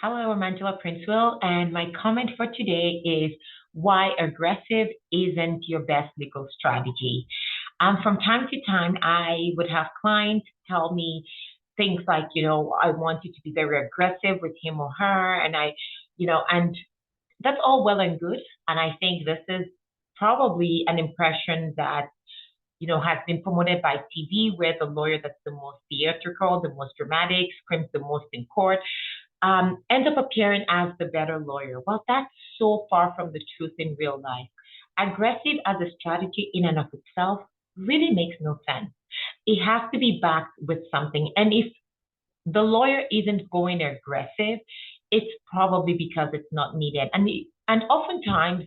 Hello, I'm Angela Princewill, and my comment for today is why aggressive isn't your best legal strategy. From time to time, I would have clients tell me things like, I want you to be very aggressive with him or her, and that's all well and good. And I think this is probably an impression that has been promoted by TV, where the lawyer that's the most theatrical, the most dramatic, screams the most in court, ends up appearing as the better lawyer. Well, that's so far from the truth in real life. Aggressive as a strategy in and of itself really makes no sense. It has to be backed with something. And if the lawyer isn't going aggressive, it's probably because it's not needed. And oftentimes,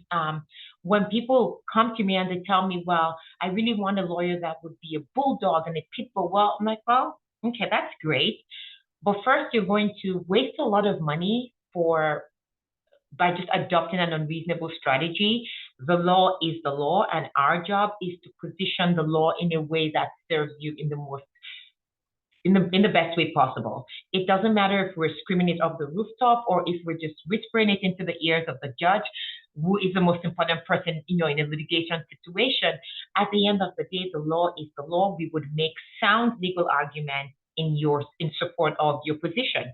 when people come to me and they tell me, well, I really want a lawyer that would be a bulldog and a pit bull, well, I'm like, well, okay, that's great. But first, you're going to waste a lot of money by just adopting an unreasonable strategy. The law is the law, and our job is to position the law in a way that serves you in the best way possible. It doesn't matter if we're screaming it off the rooftop or if we're just whispering it into the ears of the judge, who is the most important person, in a litigation situation. At the end of the day, the law is the law. We would make sound legal arguments in support of your position.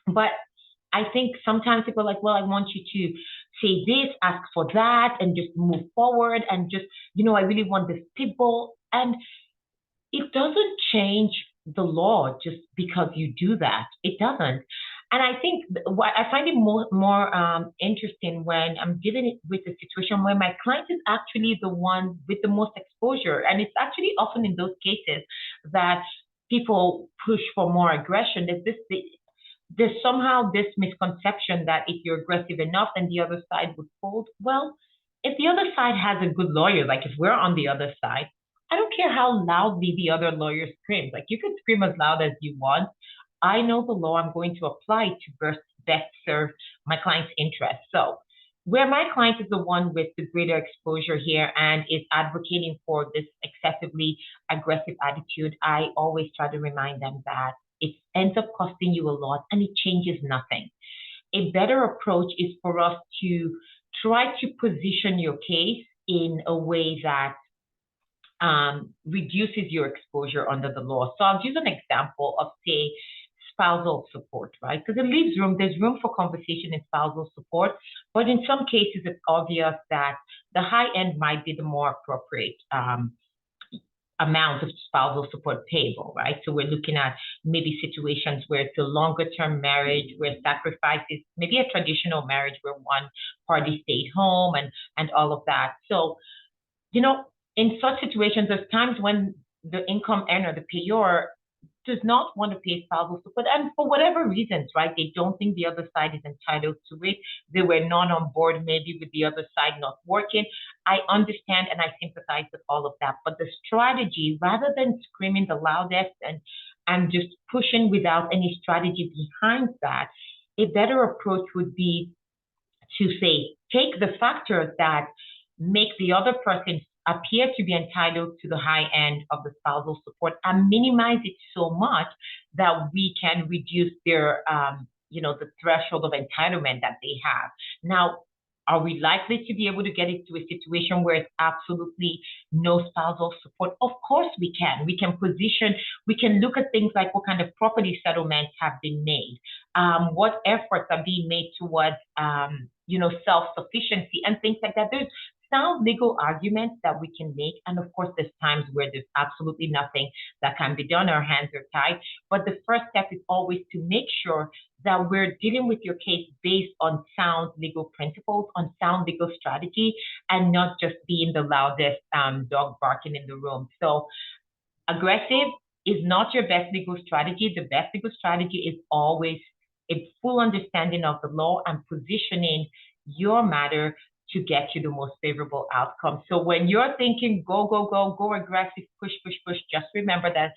But I think sometimes people are like, well, I want you to say this, ask for that, and just move forward, and just, I really want this pitbull. And it doesn't change the law just because you do that. It doesn't. And I think what I find it more interesting when I'm dealing with a situation where my client is actually the one with the most exposure. And it's actually often in those cases that people push for more aggression. There's somehow this misconception that if you're aggressive enough, then the other side would fold. Well, if the other side has a good lawyer, like if we're on the other side, I don't care how loudly the other lawyer screams. Like, you can scream as loud as you want. I know the law I'm going to apply to best serve my client's interest. So where my client is the one with the greater exposure here and is advocating for this excessively aggressive attitude, I always try to remind them that it ends up costing you a lot and it changes nothing. A better approach is for us to try to position your case in a way that reduces your exposure under the law. So I'll use an example of, say, spousal support, right? Because there's room for conversation in spousal support, but in some cases it's obvious that the high end might be the more appropriate amount of spousal support payable, right? So we're looking at maybe situations where it's a longer term marriage, where sacrifices, maybe a traditional marriage where one party stayed home and all of that. So, in such situations, there's times when the income earner, the payor, does not want to pay spousal support, and for whatever reasons, right? They don't think the other side is entitled to it. They were not on board maybe with the other side not working. I understand and I sympathize with all of that. But the strategy, rather than screaming the loudest and just pushing without any strategy behind that, a better approach would be to say, take the factors that make the other person appear to be entitled to the high end of the spousal support and minimize it so much that we can reduce their, the threshold of entitlement that they have. Now, are we likely to be able to get into a situation where it's absolutely no spousal support? Of course we can. We can look at things like what kind of property settlements have been made, what efforts are being made towards, self-sufficiency and things like that. There's sound legal arguments that we can make. And of course, there's times where there's absolutely nothing that can be done. Our hands are tied. But the first step is always to make sure that we're dealing with your case based on sound legal principles, on sound legal strategy, and not just being the loudest dog barking in the room. So aggressive is not your best legal strategy. The best legal strategy is always a full understanding of the law and positioning your matter to get you the most favorable outcome. So when you're thinking, go aggressive, push, just remember that,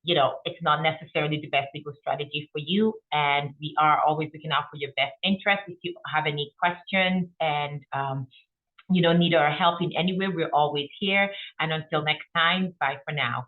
it's not necessarily the best legal strategy for you. And we are always looking out for your best interest. If you have any questions and, need our help in any way, we're always here. And until next time, bye for now.